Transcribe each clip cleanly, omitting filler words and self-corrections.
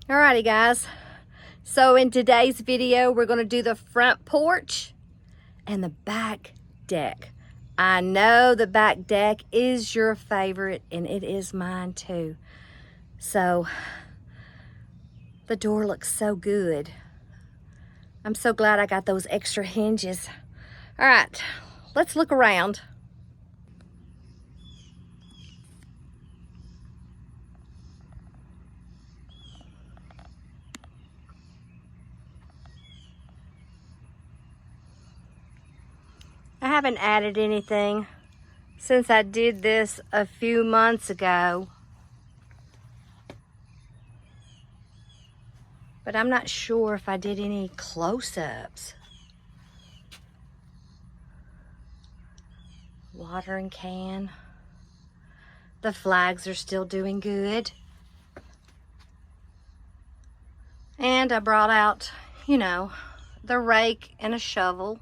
Alrighty guys, so in today's video we're going to do the front porch and the back deck. I know the back deck is your favorite and it is mine too. So the door looks so good. I'm so glad I got those extra hinges. Alright, let's look around. I haven't added anything since I did this a few months ago. But I'm not sure if I did any close-ups. Watering can. The flags are still doing good. And I brought out, you know, the rake and a shovel.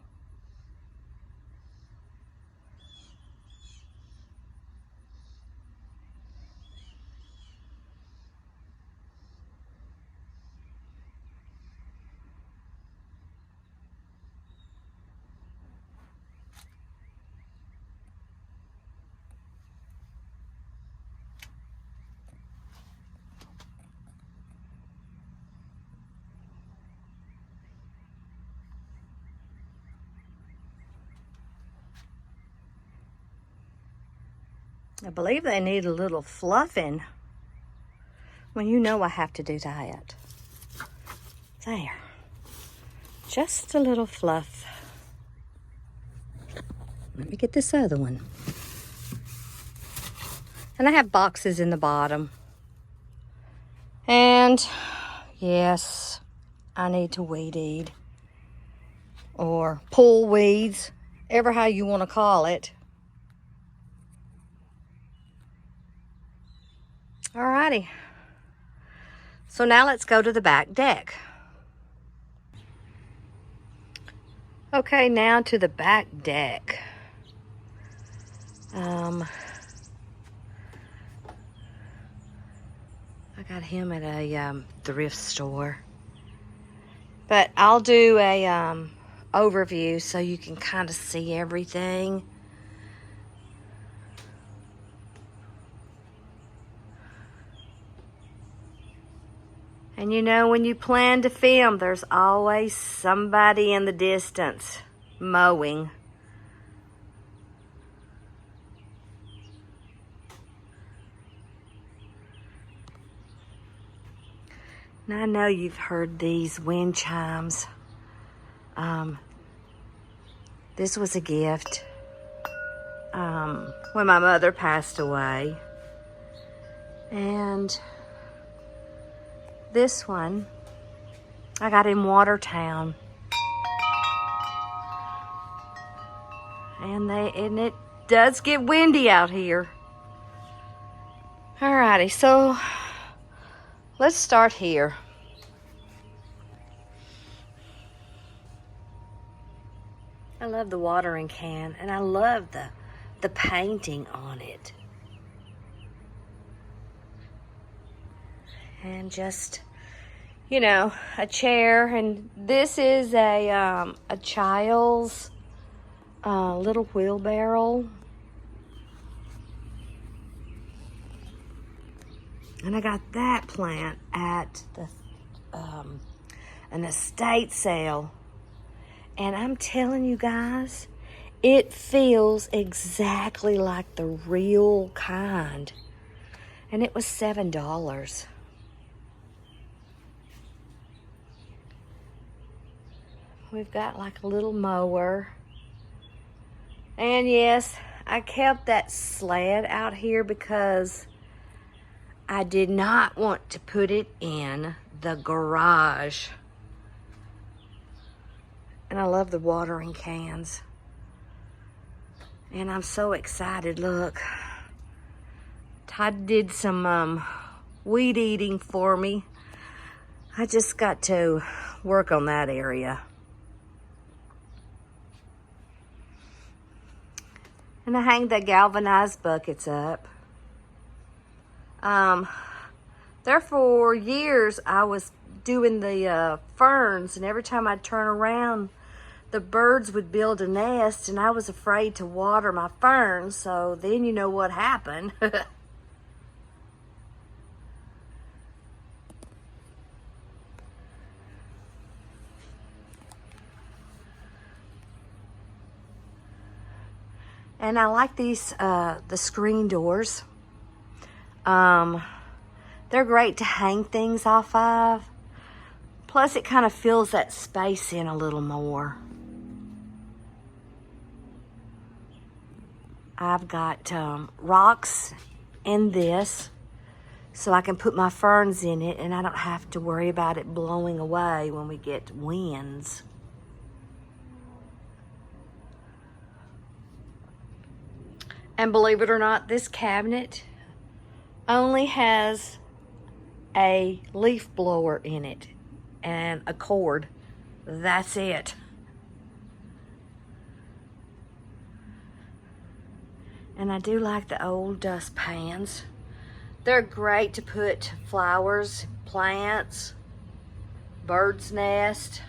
I believe they need a little fluffing. Well, you know I have to do that. There. Just a little fluff. Let me get this other one. And I have boxes in the bottom. And yes, I need to weed eat. Or pull weeds, ever how you want to call it. Alrighty. So now let's go to the back deck. Okay, now to the back deck. I got him at a thrift store. But I'll do a overview so you can kind of see everything. And you know, when you plan to film, there's always somebody in the distance mowing. And I know you've heard these wind chimes. This was a gift when my mother passed away. And this one I got in Watertown. And it does get windy out here. Alrighty, so let's start here. I love the watering can and I love the painting on it. And just, you know, a chair. And this is a child's little wheelbarrow. And I got that plant at the an estate sale. And I'm telling you guys, it feels exactly like the real kind. And it was $7. We've got like a little mower. And yes, I kept that sled out here because I did not want to put it in the garage. And I love the watering cans. And I'm so excited, look. Todd did some weed eating for me. I just got to work on that area. And I hang the galvanized buckets up. There for years, I was doing the ferns, and every time I'd turn around, the birds would build a nest, and I was afraid to water my ferns, so then you know what happened. And I like these, the screen doors. They're great to hang things off of. Plus, it kind of fills that space in a little more. I've got rocks in this, so I can put my ferns in it, and I don't have to worry about it blowing away when we get winds. And believe it or not, this cabinet only has a leaf blower in it and a cord. That's it. And I do like the old dustpans. They're great to put flowers, plants, bird's nest.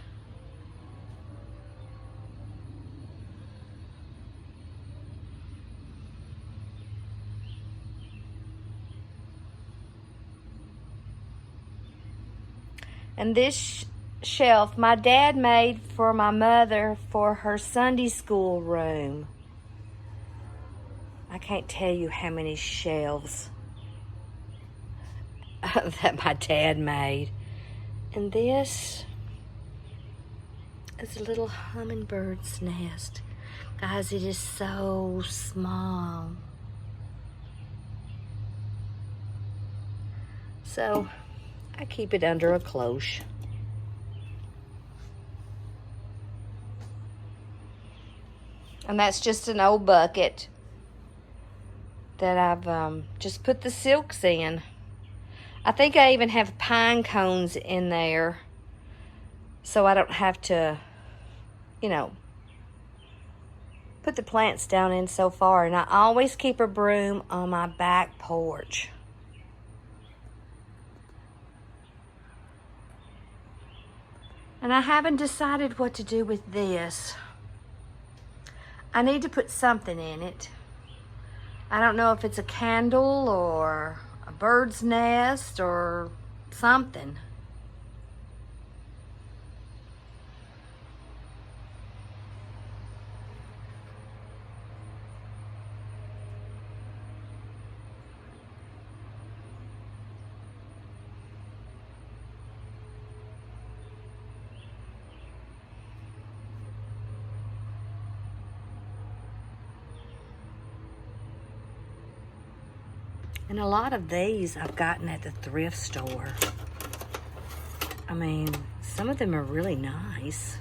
And this shelf my dad made for my mother for her Sunday school room. I can't tell you how many shelves that my dad made. And this is a little hummingbird's nest. Guys, it is so small. So I keep it under a cloche. And that's just an old bucket that I've just put the silks in. I think I even have pine cones in there, so I don't have to, you know, put the plants down in so far. And I always keep a broom on my back porch. And I haven't decided what to do with this. I need to put something in it. I don't know if it's a candle or a bird's nest or something. And a lot of these I've gotten at the thrift store. I mean, some of them are really nice.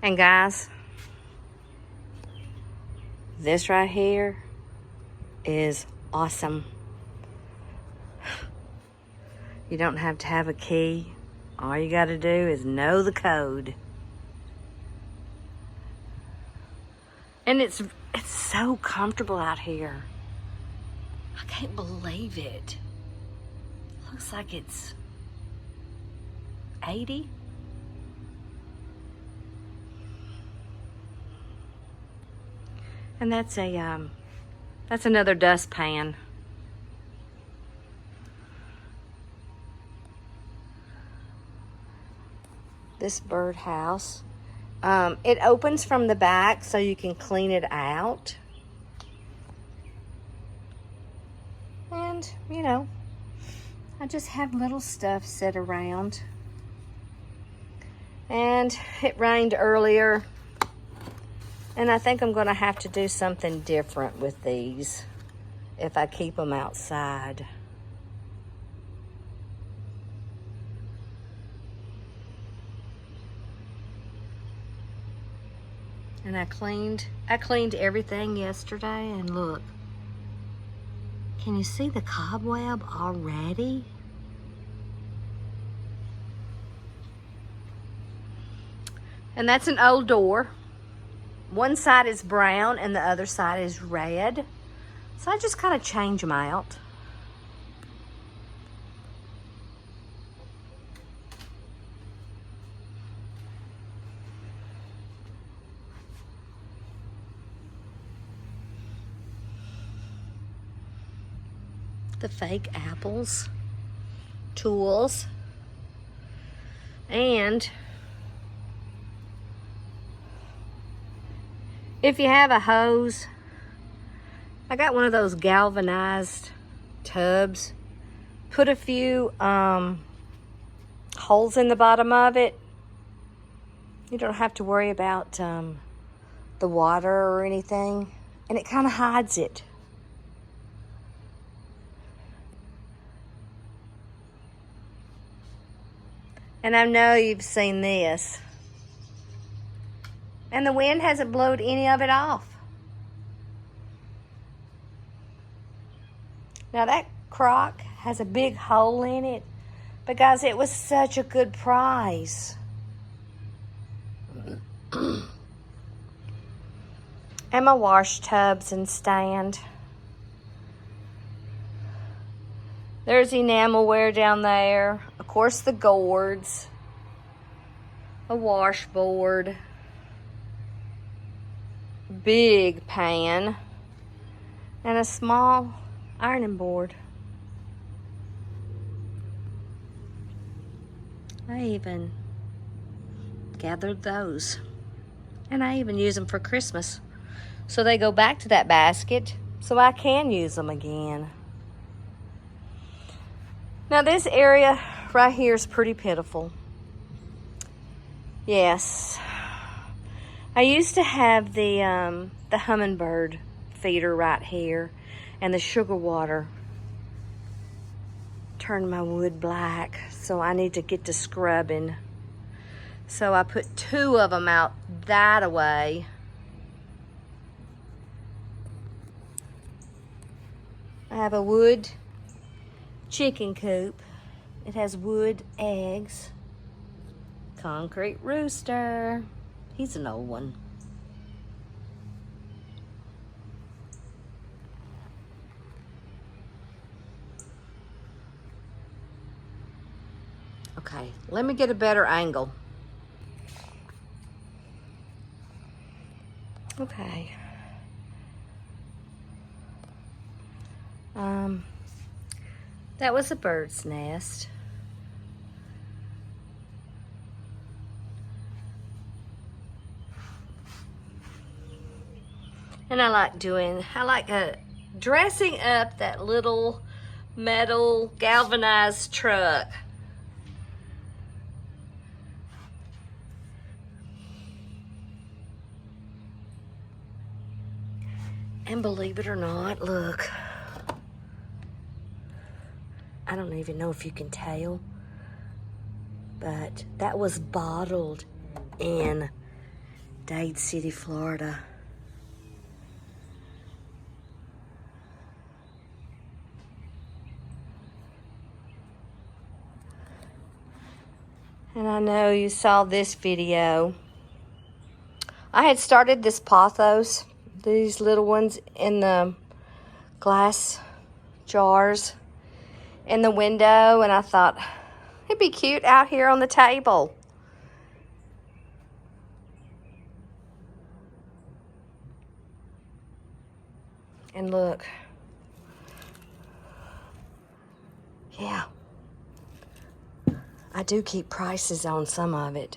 And guys, this right here is awesome. You don't have to have a key. All you got to do is know the code. And it's so comfortable out here. I can't believe it. Looks like it's 80. And that's another dustpan. This birdhouse. It opens from the back so you can clean it out. And, you know, I just have little stuff set around. And it rained earlier. And I think I'm going to have to do something different with these if I keep them outside. And I cleaned everything yesterday, and look. Can you see the cobweb already? And that's an old door. One side is brown and the other side is red. So I just kind of change them out. The fake apples, tools, and if you have a hose, I got one of those galvanized tubs. Put a few holes in the bottom of it. You don't have to worry about the water or anything, and it kind of hides it. And I know you've seen this. And the wind hasn't blown any of it off. Now that crock has a big hole in it, but guys, it was such a good price. And my wash tubs and stand. There's enamelware down there. Of course, the gourds. A washboard. Big pan. And a small ironing board. I even gathered those. And I even use them for Christmas. So they go back to that basket so I can use them again. Now this area right here is pretty pitiful. Yes. I used to have the hummingbird feeder right here, and the sugar water turned my wood black, so I need to get to scrubbing. So I put 2 of them out that way. I have a wood chicken coop. It has wood eggs. Concrete rooster. He's an old one. Okay, let me get a better angle. Okay. That was a bird's nest. And I like dressing up that little metal galvanized truck. And believe it or not, look. I don't even know if you can tell, but that was bottled in Dade City, Florida. And I know you saw this video. I had started this pothos, these little ones in the glass jars in the window, and I thought it'd be cute out here on the table. And look. Yeah. I do keep prices on some of it.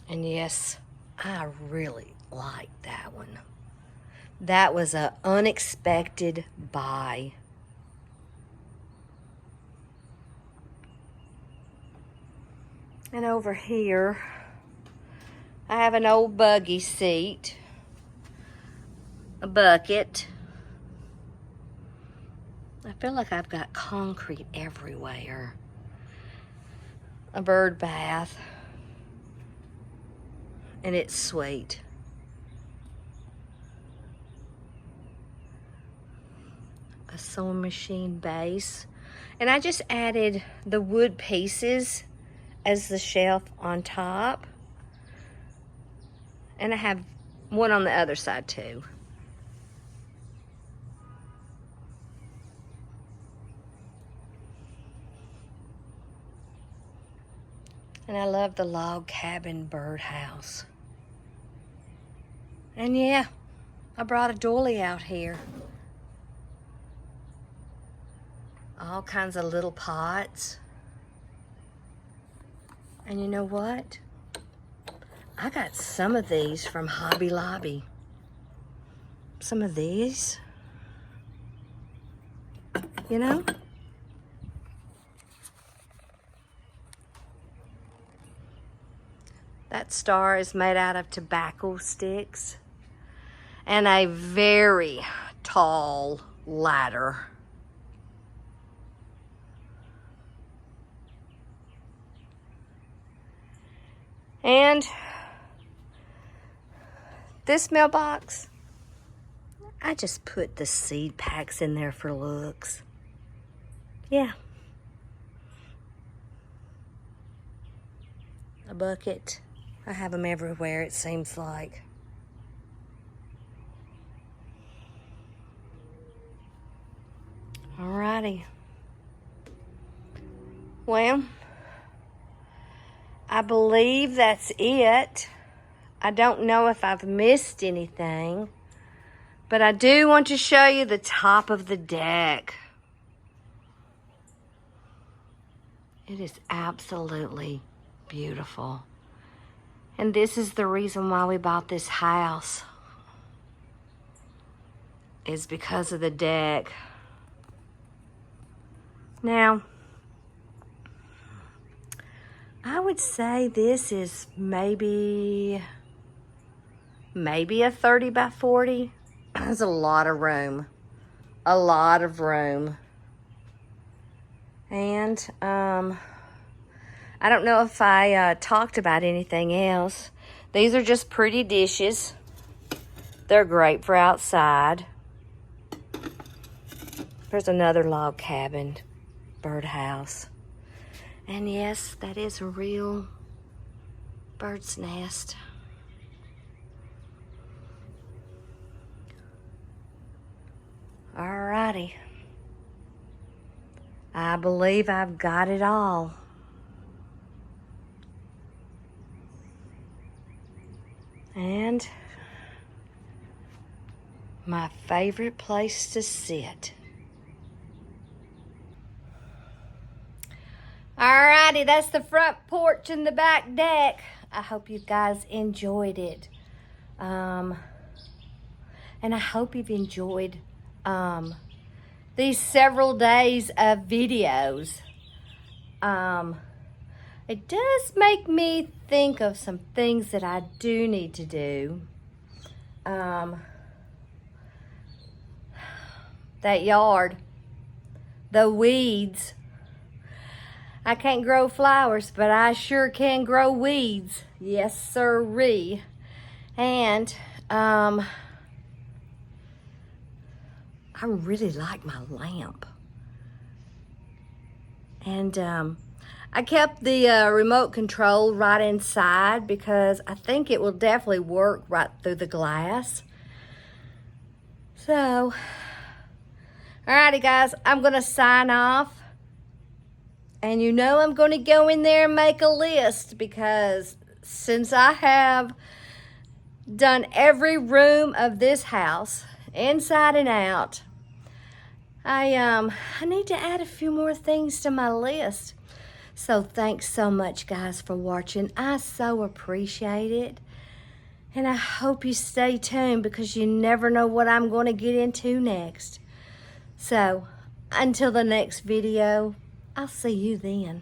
And yes, I really like that one. That was an unexpected buy. And over here, I have an old buggy seat, a bucket. I feel like I've got concrete everywhere. A bird bath. And it's sweet. a sewing machine base. And I just added the wood pieces as the shelf on top. And I have one on the other side too. And I love the log cabin birdhouse. And yeah, I brought a doily out here. All kinds of little pots. And you know what? I got some of these from Hobby Lobby. Some of these. You know? That star is made out of tobacco sticks and a very tall ladder. And this mailbox, I just put the seed packs in there for looks. Yeah. A bucket. I have them everywhere, it seems like. Alrighty. Well, I believe that's it. I don't know if I've missed anything, but I do want to show you the top of the deck. It is absolutely beautiful. And this is the reason why we bought this house. Is because of the deck. Now, I would say this is maybe a 30 by 40. There's a lot of room. A lot of room. And, I don't know if I talked about anything else. These are just pretty dishes. They're great for outside. There's another log cabin, birdhouse. And yes, that is a real bird's nest. Alrighty. I believe I've got it all. And my favorite place to sit. Alrighty, that's the front porch and the back deck. I hope you guys enjoyed it. And I hope you've enjoyed these several days of videos. It does make me think of some things that I do need to do. That yard, the weeds. I can't grow flowers, but I sure can grow weeds. Yes, sirree. And I really like my lamp. And I kept the remote control right inside because I think it will definitely work right through the glass. So, alrighty guys, I'm gonna sign off. And you know I'm gonna go in there and make a list because since I have done every room of this house, inside and out, I need to add a few more things to my list. So thanks so much guys for watching. I so appreciate it. And I hope you stay tuned because you never know what I'm going to get into next. So until the next video, I'll see you then.